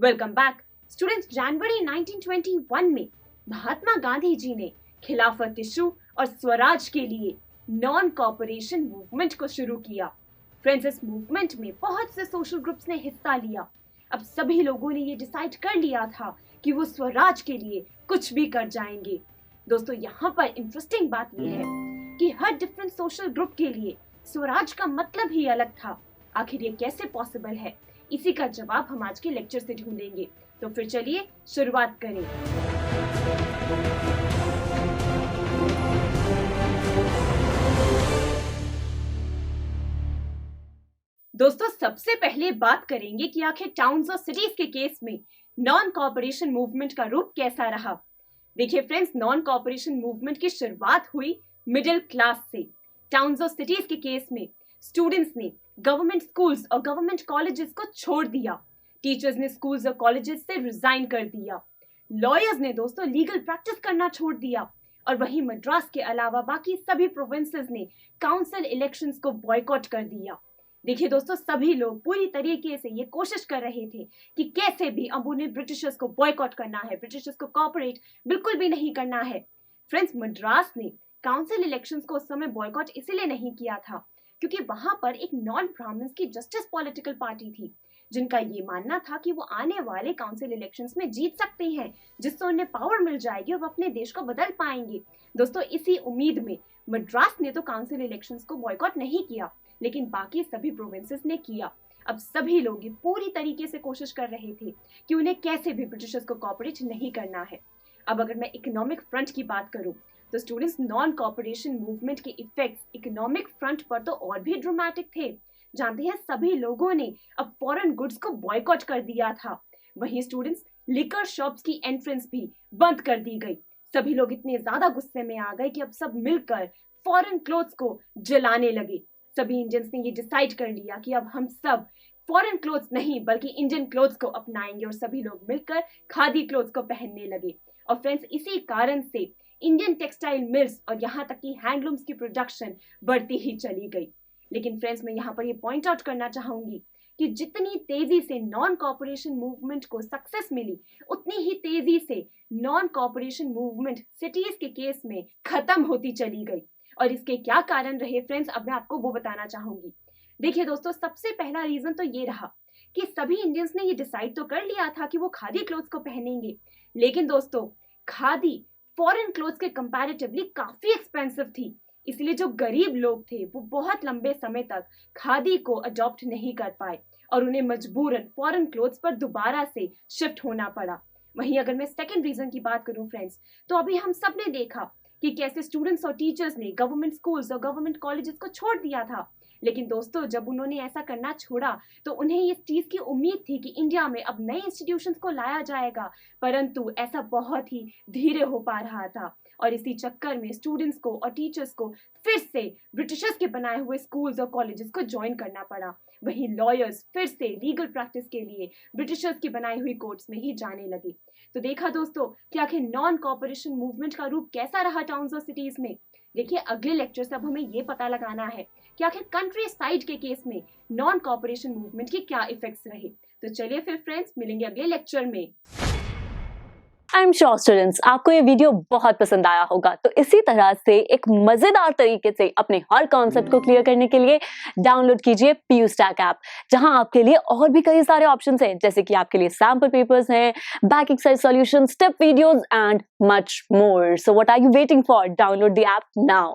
Welcome back students. जनवरी 1921 में महात्मा गांधी जी ने खिलाफत इशू और स्वराज के लिए नॉन कॉपरेशन मूवमेंट को शुरू किया। फ्रेंड्स, इस मूवमेंट में बहुत से सोशल ग्रुप्स ने हिस्सा लिया। अब सभी लोगों ने ये डिसाइड कर लिया था कि वो स्वराज के लिए कुछ भी कर जाएंगे। दोस्तों, यहाँ पर इंटरेस्टिंग बात यह है कि हर डिफरेंट सोशल ग्रुप के लिए स्वराज का मतलब ही अलग था। आखिर ये कैसे पॉसिबल है, इसी का जवाब हम आज के लेक्चर से ढूंढेंगे। तो फिर चलिए शुरुआत करें। दोस्तों, सबसे पहले बात करेंगे कि आखिर टाउन्स और सिटीज के केस में नॉन कॉपरेशन मूवमेंट का रूप कैसा रहा। देखिए फ्रेंड्स, नॉन कॉपरेशन मूवमेंट की शुरुआत हुई मिडिल क्लास से। टाउन्स और सिटीज के केस में स्टूडेंट्स ने गवर्नमेंट स्कूल्स और गवर्नमेंट कॉलेजेस को छोड़ दिया। टीचर्स ने स्कूल्स और कॉलेजेस से रिजाइन कर दिया। लॉयर्स ने दोस्तों लीगल प्रैक्टिस करना छोड़ दिया। और वहीं मद्रास के अलावा बाकी सभी प्रोविंसेस ने काउंसिल इलेक्शंस को बॉयकॉट कर दिया। देखिए दोस्तों, सभी लोग पूरी तरीके से ये कोशिश कर रहे थे कि कैसे भी अब उन्हें ब्रिटिशर्स को बॉयकॉट करना है, ब्रिटिशर्स को कॉपरेट बिल्कुल भी नहीं करना है। फ्रेंड्स, मद्रास ने काउंसिल इलेक्शंस को उस समय बॉयकॉट इसलिए नहीं किया था क्योंकि वहां पर एक नॉन ब्राह्मण्स की जस्टिस पॉलिटिकल पार्टी थी, जिनका ये मानना था कि वो आने वाले काउंसिल इलेक्शंस में जीत सकते हैं, जिससे उन्हें पावर मिल जाएगी और वो अपने देश को बदल पाएंगे। दोस्तों, इसी उम्मीद में मद्रास ने तो काउंसिल इलेक्शंस को बॉयकॉट नहीं किया, लेकिन बाकी सभी प्रोविंसेस ने किया। अब सभी लोग पूरी तरीके से कोशिश कर रहे थे कि उन्हें कैसे भी ब्रिटिशर्स को कॉपरेट नहीं करना है। अब अगर मैं इकोनॉमिक फ्रंट की बात करूं तो स्टूडेंट्स, नॉन कॉपरेशन मूवमेंट के इफेक्ट्स इकोनॉमिक फ्रंट पर तो और भी ड्रामेटिक थे। जानते हैं, सभी लोगों ने अब फॉरेन गुड्स को बॉयकॉट कर दिया था। वहीं स्टूडेंट्स, लिकर शॉप्स की एंट्रेंस भी बंद कर दी गई। सभी लोग इतने ज्यादा गुस्से में आ गए कि अब सब मिलकर फॉरेन क्लोथ्स को जलाने लगे। सभी इंडियंस ने ये डिसाइड कर लिया कि अब हम सब फॉरेन क्लोथ्स नहीं बल्कि इंडियन क्लोथ्स को अपनाएंगे और सभी लोग मिलकर खादी क्लोथ्स को पहनने लगे। और फ्रेंड्स, इसी कारण से इंडियन टेक्सटाइल मिल्स और यहाँ तक कि हैंडलूम्स की प्रोडक्शन बढ़ती ही चली गई। लेकिन फ्रेंड्स, मैं यहाँ पर ये पॉइंट आउट करना चाहूंगी कि जितनी तेजी से नॉन कॉपरेशन मूवमेंट को सक्सेस मिली, उतनी ही तेजी से नॉन कॉपरेशन मूवमेंट सिटीज के केस में खत्म होती चली गई। और इसके क्या कारण रहे फ्रेंड्स, अब मैं आपको वो बताना चाहूंगी। देखिए दोस्तों, सबसे पहला रीजन तो ये रहा कि सभी इंडियंस ने ये डिसाइड तो कर लिया था कि वो खादी क्लोथ्स को पहनेंगे, लेकिन दोस्तों खादी फॉरेन क्लोथ्स के कंपैरेटिवली काफी एक्सपेंसिव थी। इसलिए जो गरीब लोग थे वो बहुत लंबे समय तक खादी को अडॉप्ट नहीं कर पाए और उन्हें मजबूरन फॉरेन क्लोथ्स पर दोबारा से शिफ्ट होना पड़ा। वहीं अगर मैं सेकंड रीजन की बात करूं फ्रेंड्स, तो अभी हम सब ने देखा कि कैसे स्टूडेंट्स और टीचर्स ने गवर्नमेंट स्कूल्स और गवर्नमेंट कॉलेजेस को छोड़ दिया था। लेकिन दोस्तों, जब उन्होंने ऐसा करना छोड़ा तो उन्हें इस चीज की उम्मीद थी कि इंडिया में अब नए इंस्टीट्यूशंस को लाया जाएगा, परंतु ऐसा बहुत ही धीरे हो पा रहा था। और इसी चक्कर में स्टूडेंट्स को और टीचर्स को फिर से ब्रिटिशर्स के बनाए हुए स्कूल्स और कॉलेजेस को ज्वाइन करना पड़ा। वहीं लॉयर्स फिर से लीगल प्रैक्टिस के लिए ब्रिटिशर्स की बनाई हुई कोर्ट्स में ही जाने लगे। तो देखा दोस्तों कि आखिर नॉन कॉपरेशन मूवमेंट का रूप कैसा रहा टाउन्स और सिटीज में। देखिए, अगले लेक्चर से अब हमें ये पता लगाना है कि आखिर कंट्री साइड के केस में नॉन कॉपरेशन मूवमेंट के क्या इफेक्ट्स रहे। तो चलिए फिर फ्रेंड्स, मिलेंगे अगले लेक्चर में। आई एम श्योर स्टूडेंट्स, आपको ये वीडियो बहुत पसंद आया होगा। तो इसी तरह से एक मजेदार तरीके से अपने हर कॉन्सेप्ट को क्लियर करने के लिए डाउनलोड कीजिए PU Stack ऐप, जहां आपके लिए और भी कई सारे ऑप्शंस हैं, जैसे कि आपके लिए सैंपल पेपर्स हैं, back exercise solution, step videos and much more. So what are you waiting for? Download the app now.